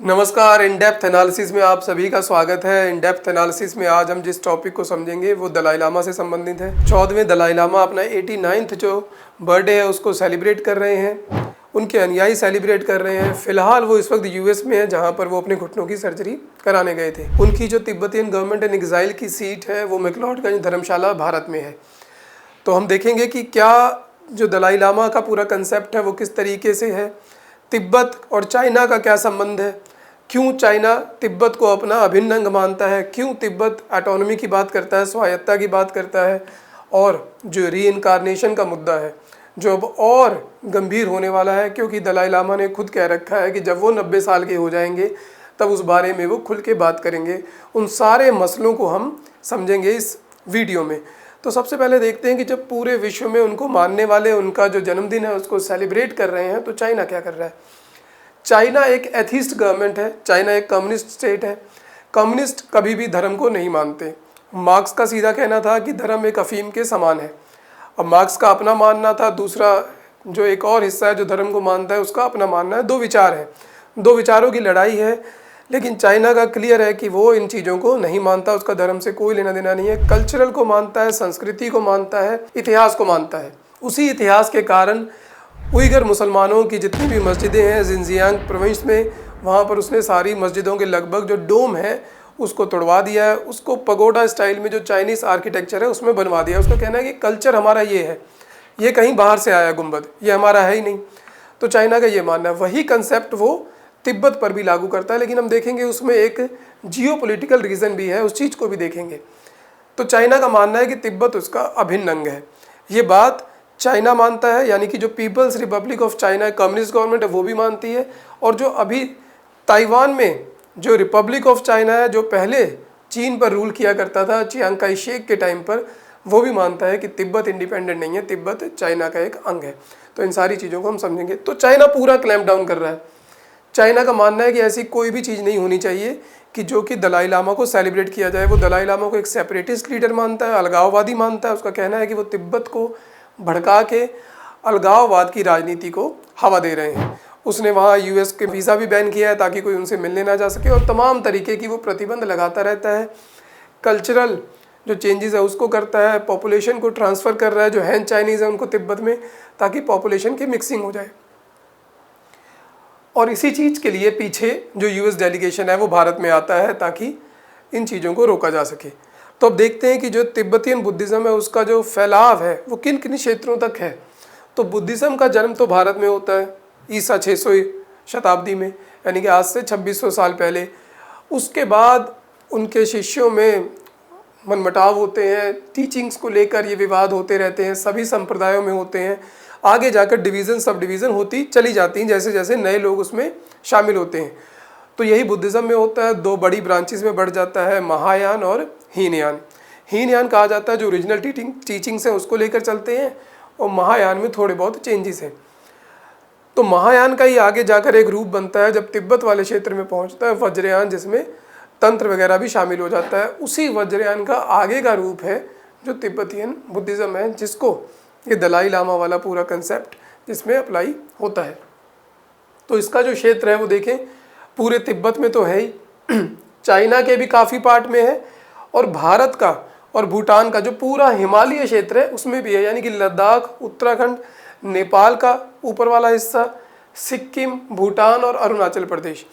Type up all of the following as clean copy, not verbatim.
नमस्कार। In depth analysis में आप सभी का स्वागत है। इन डेप्थ एनालिसिस में आज हम जिस टॉपिक को समझेंगे वो दलाई लामा से संबंधित है। 14वें दलाई लामा अपना 89th जो बर्थडे है उसको सेलिब्रेट कर रहे हैं। उनके अनुयायी सेलिब्रेट कर रहे हैं। फिलहाल वो इस वक्त यूएस में है, जहां पर वो अपने घुटनों की सर्जरी कराने गए थे। उनकी जो तिब्बतियन गवर्नमेंट एंड एग्जाइल की सीट है वो मैक्लोडगंज धर्मशाला भारत में है। तो हम देखेंगे कि क्या जो दलाई लामा का पूरा कंसेप्ट है वो किस तरीके से है, तिब्बत और चाइना का क्या संबंध है, क्यों चाइना तिब्बत को अपना अभिन्न अंग मानता है, क्यों तिब्बत ऑटोनॉमी की बात करता है, स्वायत्तता की बात करता है, और जो रीइंकारनेशन का मुद्दा है जो अब और गंभीर होने वाला है, क्योंकि दलाई लामा ने खुद कह रखा है कि जब वो 90 साल के हो जाएंगे तब उस बारे में वो खुल के बात करेंगे। उन सारे मसलों को हम समझेंगे इस वीडियो में। तो सबसे पहले देखते हैं कि जब पूरे विश्व में उनको मानने वाले उनका जो जन्मदिन है उसको सेलिब्रेट कर रहे हैं, तो चाइना क्या कर रहा है। चाइना एक एथिस्ट गवर्नमेंट है, चाइना एक कम्युनिस्ट स्टेट है। कम्युनिस्ट कभी भी धर्म को नहीं मानते। मार्क्स का सीधा कहना था कि धर्म एक अफीम के समान है। अब मार्क्स का अपना मानना था, दूसरा जो एक और हिस्सा है जो धर्म को मानता है उसका अपना मानना है। दो विचार हैं, दो विचारों की लड़ाई है। लेकिन चाइना का क्लियर है कि वो इन चीज़ों को नहीं मानता, उसका धर्म से कोई लेना देना नहीं है। कल्चरल को मानता है, संस्कृति को मानता है, इतिहास को मानता है। उसी इतिहास के कारण उइगर मुसलमानों की जितनी भी मस्जिदें हैं जिनजियांग प्रोविंस में, वहाँ पर उसने सारी मस्जिदों के लगभग जो डोम है उसको तोड़वा दिया है, उसको पगोडा स्टाइल में जो चाइनीज़ आर्किटेक्चर है उसमें बनवा दिया। उसका कहना है कि कल्चर हमारा ये है, ये कहीं बाहर से आया गुंबद, ये हमारा है ही नहीं। तो चाइना का ये मानना है। वही कंसेप्ट वो तिब्बत पर भी लागू करता है, लेकिन हम देखेंगे उसमें एक जियोपॉलिटिकल रीज़न भी है, उस चीज़ को भी देखेंगे। तो चाइना का मानना है कि तिब्बत उसका अभिन्न अंग है। ये बात चाइना मानता है, यानी कि जो People's Republic of China communist government है वो भी मानती है। और जो अभी ताइवान में जो रिपब्लिक ऑफ चाइना है, जो पहले चीन पर रूल किया करता था चियांग काई शेक के टाइम पर, वो भी मानता है कि तिब्बत इंडिपेंडेंट नहीं है, तिब्बत चाइना का एक अंग है। तो इन सारी चीज़ों को हम समझेंगे। तो चाइना पूरा क्लैम्प डाउन कर रहा है। चाइना का मानना है कि ऐसी कोई भी चीज़ नहीं होनी चाहिए कि जो कि दलाई लामा को सेलिब्रेट किया जाए। वो दलाई लामा को एक सेपरेटिस्ट लीडर मानता है, अलगाववादी मानता है। उसका कहना है कि वो तिब्बत को भड़का के अलगाववाद की राजनीति को हवा दे रहे हैं। उसने वहाँ यूएस के वीज़ा भी बैन किया है ताकि कोई उनसे मिलने ना जा सके, और तमाम तरीके की वो प्रतिबंध लगाता रहता है। कल्चरल जो चेंजेस है उसको करता है, पॉपुलेशन को ट्रांसफ़र कर रहा है, जो हैन चाइनीज़ है उनको तिब्बत में, ताकि पॉपुलेशन की मिक्सिंग हो जाए। और इसी चीज़ के लिए पीछे जो यूएस डेलीगेशन है वो भारत में आता है ताकि इन चीज़ों को रोका जा सके। तो अब देखते हैं कि जो तिब्बतियन बुद्धिज़्म है उसका जो फैलाव है वो किन किन क्षेत्रों तक है। तो बुद्धिज़्म का जन्म तो भारत में होता है ईसा 600 शताब्दी में, यानी कि आज से 2600 साल पहले। उसके बाद उनके शिष्यों में मनमुटाव होते हैं, टीचिंग्स को लेकर ये विवाद होते रहते हैं, सभी संप्रदायों में होते हैं। आगे जाकर डिवीज़न सब डिवीज़न होती चली जाती हैं जैसे जैसे नए लोग उसमें शामिल होते हैं। तो यही बुद्धिज़्म में होता है। दो बड़ी ब्रांचेस में बढ़ जाता है, महायान और हीनयान। हीनयान कहा जाता है जो ओरिजिनल टीचिंग्स हैं उसको लेकर चलते हैं, और महायान में थोड़े बहुत चेंजेस हैं। तो महायान का ही आगे जाकर एक रूप बनता है जब तिब्बत वाले क्षेत्र में पहुंचता है वज्रयान, जिसमें तंत्र वगैरह भी शामिल हो जाता है। उसी वज्रयान का आगे का रूप है जो तिब्बतियन बुद्धिज़्म है, जिसको ये दलाई लामा वाला पूरा कंसेप्ट जिसमें अप्लाई होता है। तो इसका जो क्षेत्र है वो देखें, पूरे तिब्बत में तो है ही, चाइना के भी काफ़ी पार्ट में है, और भारत का और भूटान का जो पूरा हिमालय क्षेत्र है उसमें भी है, यानी कि लद्दाख, उत्तराखंड, नेपाल का ऊपर वाला हिस्सा, सिक्किम, भूटान और अरुणाचल प्रदेश,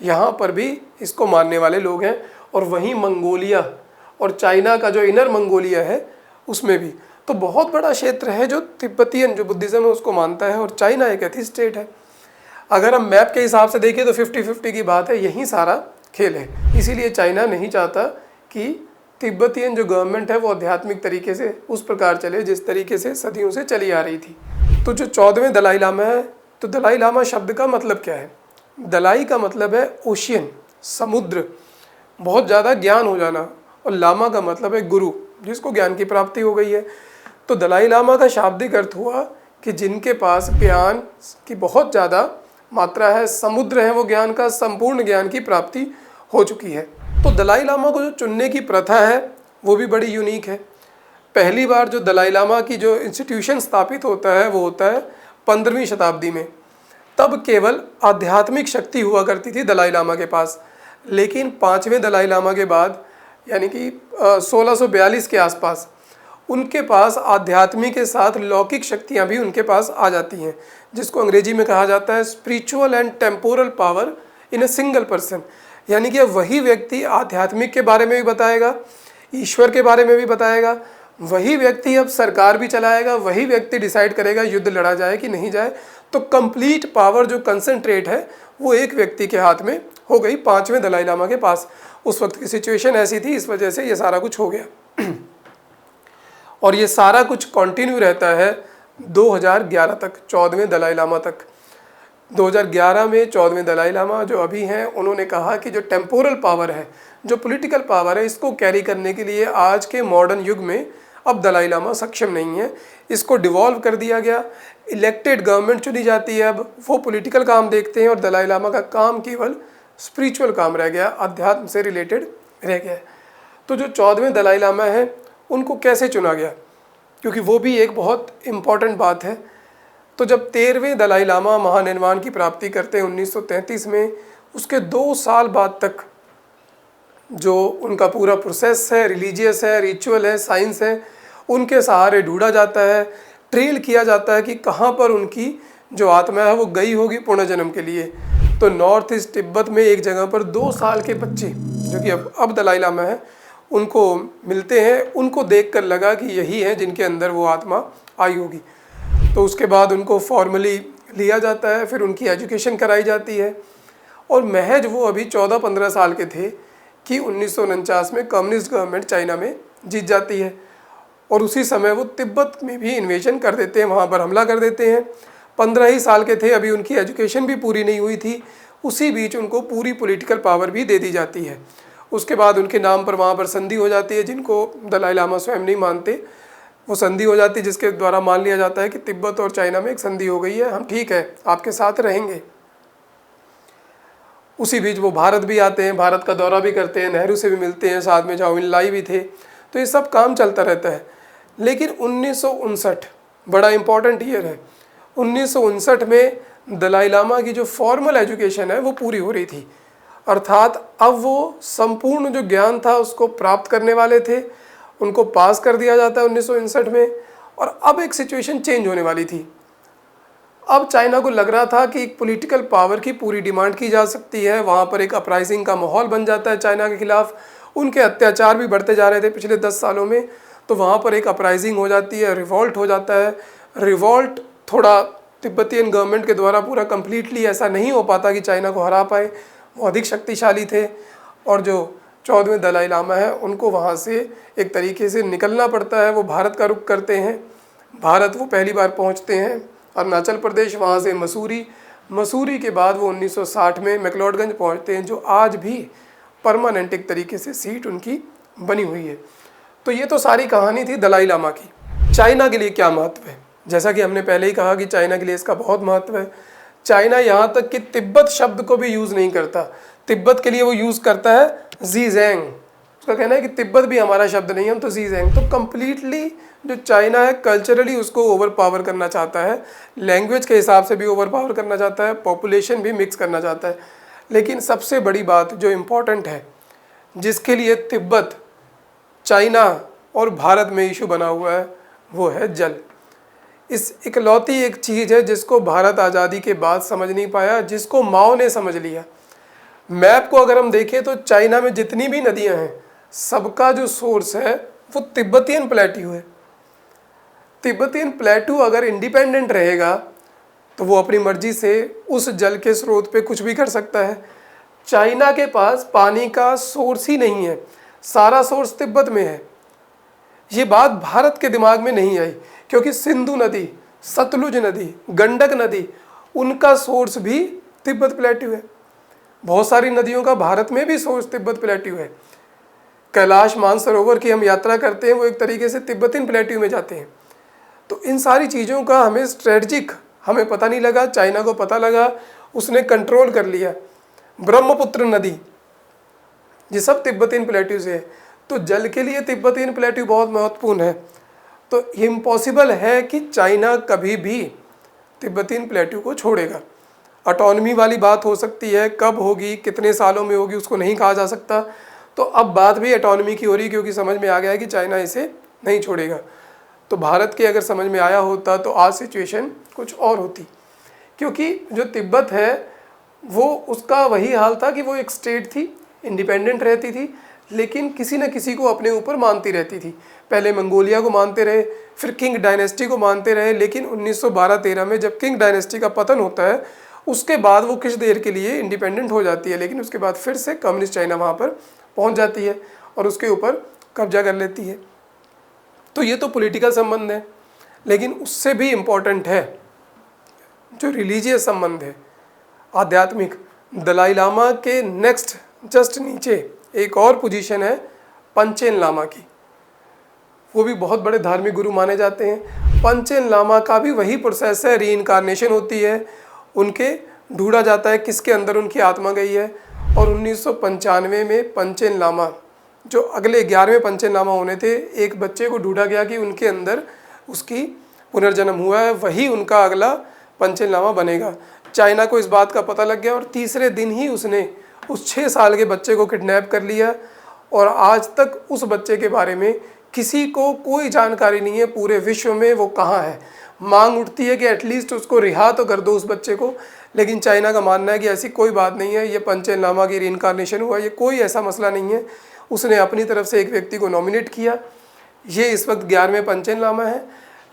यहाँ पर भी इसको मानने वाले लोग हैं। और वहीं मंगोलिया और चाइना का जो इनर मंगोलिया है उसमें भी। तो बहुत बड़ा क्षेत्र है जो तिब्बतियन जो बुद्धिज़्म है उसको मानता है, और चाइना एक एथिस्ट स्टेट है। अगर हम मैप के हिसाब से देखें तो 50-50 की बात है, यही सारा खेल है। इसीलिए चाइना नहीं चाहता कि तिब्बतियन जो गवर्नमेंट है वो आध्यात्मिक तरीके से उस प्रकार चले जिस तरीके से सदियों से चली आ रही थी। तो जो 14वें दलाई लामा है, तो दलाई लामा शब्द का मतलब क्या है। दलाई का मतलब है ओशियन, समुद्र, बहुत ज़्यादा ज्ञान हो जाना, और लामा का मतलब है गुरु, जिसको ज्ञान की प्राप्ति हो गई है। तो दलाई लामा का शाब्दिक अर्थ हुआ कि जिनके पास ज्ञान की बहुत ज़्यादा मात्रा है, समुद्र है वो ज्ञान का, संपूर्ण ज्ञान की प्राप्ति हो चुकी है। तो दलाई लामा को जो चुनने की प्रथा है वो भी बड़ी यूनिक है। पहली बार जो दलाई लामा की जो इंस्टीट्यूशन स्थापित होता है वो होता है 15वीं शताब्दी में। तब केवल आध्यात्मिक शक्ति हुआ करती थी दलाई लामा के पास। लेकिन 5वें दलाई लामा के बाद यानी कि 1642 के आसपास उनके पास आध्यात्मिक के साथ लौकिक शक्तियाँ भी उनके पास आ जाती हैं, जिसको अंग्रेजी में कहा जाता है spiritual and temporal power in a single person. यानी कि वही व्यक्ति आध्यात्मिक के बारे में भी बताएगा, ईश्वर के बारे में भी बताएगा, वही व्यक्ति अब सरकार भी चलाएगा, वही व्यक्ति डिसाइड करेगा युद्ध लड़ा जाए कि नहीं जाए। तो कंप्लीट पावर जो कंसंट्रेट है वो एक व्यक्ति के हाथ में हो गई 5वें दलाई लामा के पास। उस वक्त की सिचुएशन ऐसी थी, इस वजह से ये सारा कुछ हो गया। और ये सारा कुछ कंटिन्यू रहता है 2011 तक, 14वें दलाई लामा तक। 2011 में 14वें दलाई लामा जो अभी हैं, उन्होंने कहा कि जो टेम्पोरल पावर है, जो पॉलिटिकल पावर है, इसको कैरी करने के लिए आज के मॉडर्न युग में अब दलाई लामा सक्षम नहीं है। इसको डिवॉल्व कर दिया गया, इलेक्टेड गवर्नमेंट चुनी जाती है, अब वो पॉलिटिकल काम देखते हैं और दलाई लामा का काम केवल स्पिरिचुअल काम रह गया, अध्यात्म से रिलेटेड रह गया। तो जो 14वें दलाई लामा हैं उनको कैसे चुना गया, क्योंकि वो भी एक बहुत इम्पॉर्टेंट बात है। तो जब 13वें दलाई लामा महानिर्वाण की प्राप्ति करते हैं 1933 में, उसके 2 साल बाद तक जो उनका पूरा प्रोसेस है, रिलीजियस है, रिचुअल है, साइंस है, उनके सहारे ढूंढा जाता है, ट्रेल किया जाता है कि कहाँ पर उनकी जो आत्मा है वो गई होगी पुनर्जन्म के लिए। तो नॉर्थ ईस्ट तिब्बत में एक जगह पर 2 साल के बच्चे जो कि अब दलाई लामा है उनको मिलते हैं। उनको देखकर लगा कि यही है जिनके अंदर वो आत्मा आई होगी। तो उसके बाद उनको फॉर्मली लिया जाता है, फिर उनकी एजुकेशन कराई जाती है। और महज वो अभी 14-15 साल के थे कि 1949 में कम्युनिस्ट गवर्नमेंट चाइना में जीत जाती है और उसी समय वो तिब्बत में भी इन्वेजन कर देते हैं, वहाँ पर हमला कर देते हैं। 15 ही साल के थे, अभी उनकी एजुकेशन भी पूरी नहीं हुई थी। उसी बीच उनको पूरी पॉलिटिकल पावर भी दे दी जाती है। उसके बाद उनके नाम पर वहाँ पर संधि हो जाती है, जिनको दलाई लामा स्वयं नहीं मानते। वो संधि हो जाती है जिसके द्वारा मान लिया जाता है कि तिब्बत और चाइना में एक संधि हो गई है, हम ठीक है आपके साथ रहेंगे। उसी बीच वो भारत भी आते हैं, भारत का दौरा भी करते हैं, नेहरू से भी मिलते हैं, साथ में झाओ मिनलाई भी थे। तो ये सब काम चलता रहता है। लेकिन 1959 बड़ा इम्पॉर्टेंट ईयर है। 1959 में दलाई लामा की जो फॉर्मल एजुकेशन है वो पूरी हो रही थी, अर्थात अब वो संपूर्ण जो ज्ञान था उसको प्राप्त करने वाले थे। उनको पास कर दिया जाता है 1959 में। और अब एक सिचुएशन चेंज होने वाली थी। अब चाइना को लग रहा था कि एक पॉलिटिकल पावर की पूरी डिमांड की जा सकती है। वहाँ पर एक अपराइजिंग का माहौल बन जाता है चाइना के खिलाफ। उनके अत्याचार भी बढ़ते जा रहे थे पिछले 10 सालों में। तो वहाँ पर एक अपराइजिंग हो जाती है, रिवॉल्ट हो जाता है। रिवॉल्ट थोड़ा तिब्बतियन गवर्नमेंट के द्वारा पूरा कम्प्लीटली ऐसा नहीं हो पाता कि चाइना को हरा पाए, वो अधिक शक्तिशाली थे। और जो 14वें दलाई लामा है उनको वहाँ से एक तरीके से निकलना पड़ता है। वो भारत का रुख करते हैं। भारत वो पहली बार पहुँचते हैं अरुणाचल प्रदेश, वहाँ से मसूरी के बाद वो 1960 में मैक्लोडगंज पहुँचते हैं, जो आज भी परमानेंट एक तरीके से सीट उनकी बनी हुई है। तो ये तो सारी कहानी थी दलाई लामा की। चाइना के लिए क्या महत्व है? जैसा कि हमने पहले ही कहा कि चाइना के लिए इसका बहुत महत्व है। चाइना यहाँ तक कि तिब्बत शब्द को भी यूज़ नहीं करता। तिब्बत के लिए वो यूज़ करता है ज़ीज़ेंग। उसका कहना है कि तिब्बत भी हमारा शब्द नहीं है, हम तो ज़ीज़ेंग। तो कम्प्लीटली जो चाइना है कल्चरली उसको ओवर पावर करना चाहता है, लैंग्वेज के हिसाब से भी ओवर पावर करना चाहता है, पॉपुलेशन भी मिक्स करना चाहता है। लेकिन सबसे बड़ी बात जो इम्पोर्टेंट है, जिसके लिए तिब्बत, चाइना और भारत में इशू बना हुआ है, वो है जल। इस इकलौती एक चीज़ है जिसको भारत आज़ादी के बाद समझ नहीं पाया, जिसको माओ ने समझ लिया। मैप को अगर हम देखें तो चाइना में जितनी भी नदियां हैं सबका जो सोर्स है वो तिब्बतियन प्लेट्यू है। तिब्बतियन प्लेट्यू अगर इंडिपेंडेंट रहेगा तो वो अपनी मर्जी से उस जल के स्रोत पे कुछ भी कर सकता है। चाइना के पास पानी का सोर्स ही नहीं है, सारा सोर्स तिब्बत में है। ये बात भारत के दिमाग में नहीं आई, क्योंकि सिंधु नदी, सतलुज नदी, गंडक नदी, उनका सोर्स भी तिब्बत प्लेट्यू है। बहुत सारी नदियों का भारत में भी सोर्स तिब्बत प्लेट्यू है। कैलाश मानसरोवर की हम यात्रा करते हैं, वो एक तरीके से तिब्बतिन प्लेट्यू में जाते हैं। तो इन सारी चीज़ों का हमें स्ट्रेटजिक हमें पता नहीं लगा, चाइना को पता लगा, उसने कंट्रोल कर लिया। ब्रह्मपुत्र नदी, ये सब तिब्बतिन प्लेट्यू से है। तो जल के लिए तिब्बतिन प्लेट्यू बहुत महत्वपूर्ण है। तो इम्पॉसिबल है कि चाइना कभी भी तिब्बतिन प्लेट्यू को छोड़ेगा। ऑटोनॉमी वाली बात हो सकती है, कब होगी, कितने सालों में होगी, उसको नहीं कहा जा सकता। तो अब बात भी ऑटोनॉमी की हो रही, क्योंकि समझ में आ गया है कि चाइना इसे नहीं छोड़ेगा। तो भारत के अगर समझ में आया होता तो आज सिचुएशन कुछ और होती, क्योंकि जो तिब्बत है वो उसका वही हाल था कि वो एक स्टेट थी, इंडिपेंडेंट रहती थी, लेकिन किसी न किसी को अपने ऊपर मानती रहती थी। पहले मंगोलिया को मानते रहे, फिर किंग डायनेस्टी को मानते रहे, लेकिन 1912-13 में जब किंग डायनेस्टी का पतन होता है उसके बाद वो कुछ देर के लिए इंडिपेंडेंट हो जाती है, लेकिन उसके बाद फिर से कम्युनिस्ट चाइना वहाँ पर पहुँच जाती है और उसके ऊपर कब्जा कर लेती है। तो ये तो पॉलिटिकल संबंध है, लेकिन उससे भी इम्पोर्टेंट है जो रिलीजियस संबंध है, आध्यात्मिक। दलाई लामा के नेक्स्ट जस्ट नीचे एक और पोजीशन है पंचेन लामा की, वो भी बहुत बड़े धार्मिक गुरु माने जाते हैं। पंचेन लामा का भी वही प्रोसेस है, रीइंकारनेशन होती है, उनके ढूंढा जाता है किसके अंदर उनकी आत्मा गई है। और 1995 में पंचेन लामा, जो अगले 11वें पंचेन लामा होने थे, एक बच्चे को ढूंढा गया कि उनके अंदर उसकी पुनर्जन्म हुआ है, वही उनका अगला पंचेन लामा बनेगा। चाइना को इस बात का पता लग गया और तीसरे दिन ही उसने उस 6 साल के बच्चे को किडनैप कर लिया और आज तक उस बच्चे के बारे में किसी को कोई जानकारी नहीं है पूरे विश्व में वो कहाँ है। मांग उठती है कि एटलीस्ट उसको रिहा तो कर दो उस बच्चे को, लेकिन चाइना का मानना है कि ऐसी कोई बात नहीं है, ये पंचेन लामा की रीइंकारनेशन हुआ, ये कोई ऐसा मसला नहीं है। उसने अपनी तरफ से एक व्यक्ति को नॉमिनेट किया, ये इस वक्त 11वें पंचेन लामा है।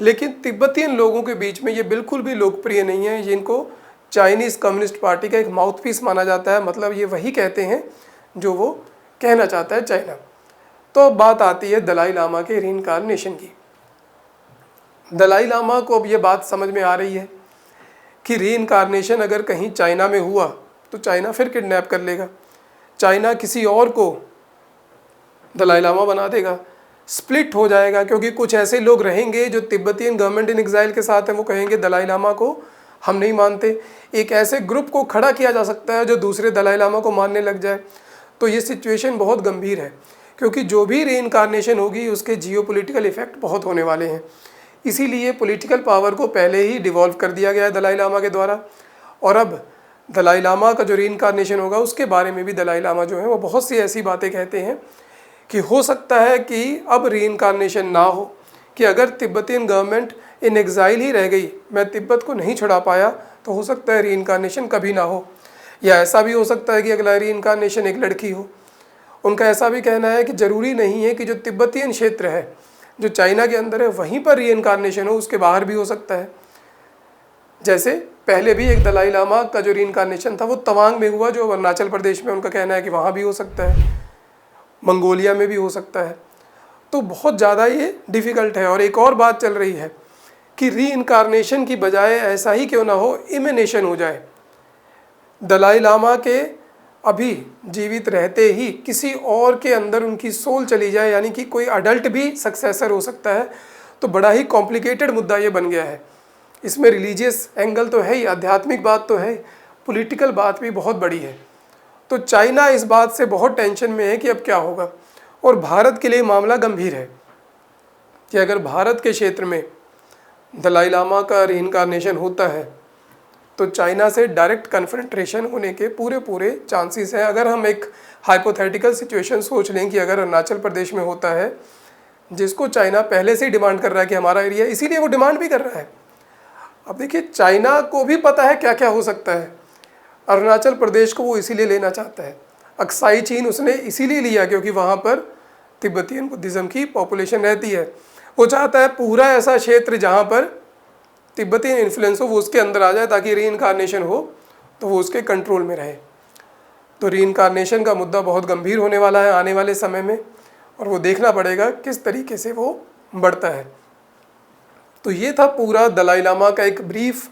लेकिन तिब्बतियन लोगों के बीच में ये बिल्कुल भी लोकप्रिय नहीं है, जिनको चाइनीज़ कम्युनिस्ट पार्टी का एक माउथपीस माना जाता है, मतलब ये वही कहते हैं जो वो कहना चाहता है चाइना। तो अब बात आती है दलाई लामा के रीइंकारनेशन की। दलाई लामा को अब ये बात समझ में आ रही है कि रीइंकारनेशन अगर कहीं चाइना में हुआ तो चाइना फिर किडनैप कर लेगा, चाइना किसी और को दलाई लामा बना देगा, स्प्लिट हो जाएगा, क्योंकि कुछ ऐसे लोग रहेंगे जो तिब्बतियन गवर्नमेंट इन एग्जाइल के साथ हैं, वो कहेंगे दलाई लामा को हम नहीं मानते। एक ऐसे ग्रुप को खड़ा किया जा सकता है जो दूसरे दलाई लामा को मानने लग जाए। तो ये सिचुएशन बहुत गंभीर है, क्योंकि जो भी रीइंकारनेशन होगी उसके जियोपॉलिटिकल इफेक्ट बहुत होने वाले हैं। इसीलिए पॉलिटिकल पावर को पहले ही डिवॉल्व कर दिया गया है दलाई लामा के द्वारा। और अब दलाई लामा का जो रीइंकारनेशन होगा उसके बारे में भी दलाई लामा जो है वो बहुत सी ऐसी बातें कहते हैं कि हो सकता है कि अब रीइंकारनेशन ना हो, कि अगर तिब्बतियन गवर्नमेंट इन एग्जाइल ही रह गई, मैं तिब्बत को नहीं छुड़ा पाया, तो हो सकता है रीइंकारनेशन कभी ना हो। या ऐसा भी हो सकता है कि अगला रीइंकारनेशन एक लड़की हो। उनका ऐसा भी कहना है कि ज़रूरी नहीं है कि जो तिब्बतियन क्षेत्र है जो चाइना के अंदर है वहीं पर रीइंकारनेशन हो, उसके बाहर भी हो सकता है। जैसे पहले भी एक दलाई लामा का जो रीइंकारनेशन था वो तवांग में हुआ, जो अरुणाचल प्रदेश में, उनका कहना है कि वहाँ भी हो सकता है, मंगोलिया में भी हो सकता है। तो बहुत ज़्यादा ये डिफ़िकल्ट है। और एक और बात चल रही है कि रीइंकारनेशन की बजाय ऐसा ही क्यों ना हो, इमिनेशन हो जाए। दलाई लामा के अभी जीवित रहते ही किसी और के अंदर उनकी सोल चली जाए, यानी कि कोई अडल्ट भी सक्सेसर हो सकता है। तो बड़ा ही कॉम्प्लिकेटेड मुद्दा ये बन गया है। इसमें रिलीजियस एंगल तो है ही, आध्यात्मिक बात तो है, पॉलिटिकल बात भी बहुत बड़ी है। तो चाइना इस बात से बहुत टेंशन में है कि अब क्या होगा। और भारत के लिए मामला गंभीर है कि अगर भारत के क्षेत्र में दलाई लामा का रीइंकारनेशन होता है तो चाइना से डायरेक्ट कन्फ्रंटेशन होने के पूरे चांसेस हैं। अगर हम एक हाइपोथेटिकल सिचुएशन सोच लें कि अगर अरुणाचल प्रदेश में होता है, जिसको चाइना पहले से ही डिमांड कर रहा है कि हमारा एरिया, इसीलिए वो डिमांड भी कर रहा है। अब देखिए, चाइना को भी पता है क्या क्या हो सकता है। अरुणाचल प्रदेश को वो इसीलिए लेना चाहता है। अक्साई चीन उसने इसीलिए लिया क्योंकि वहाँ पर तिब्बतियन बुद्धिज़्म की पॉपुलेशन रहती है। वो चाहता है पूरा ऐसा क्षेत्र जहाँ पर तिब्बतियन इन्फ्लुएंस हो वो उसके अंदर आ जाए, ताकि रीइंकारनेशन हो तो वो उसके कंट्रोल में रहे। तो रीइंकारनेशन का मुद्दा बहुत गंभीर होने वाला है आने वाले समय में, और वो देखना पड़ेगा किस तरीके से वो बढ़ता है। तो ये था पूरा दलाई लामा का एक ब्रीफ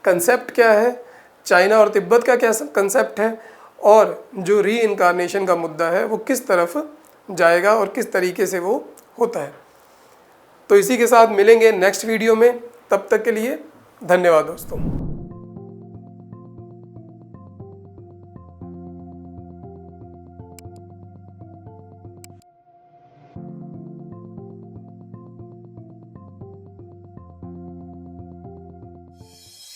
कंसेप्ट, क्या है चाइना और तिब्बत का क्या कंसेप्ट है, और जो रीइंकारनेशन का मुद्दा है वो किस तरफ जाएगा और किस तरीके से वो होता है। तो इसी के साथ मिलेंगे नेक्स्ट वीडियो में। तब तक के लिए धन्यवाद दोस्तों।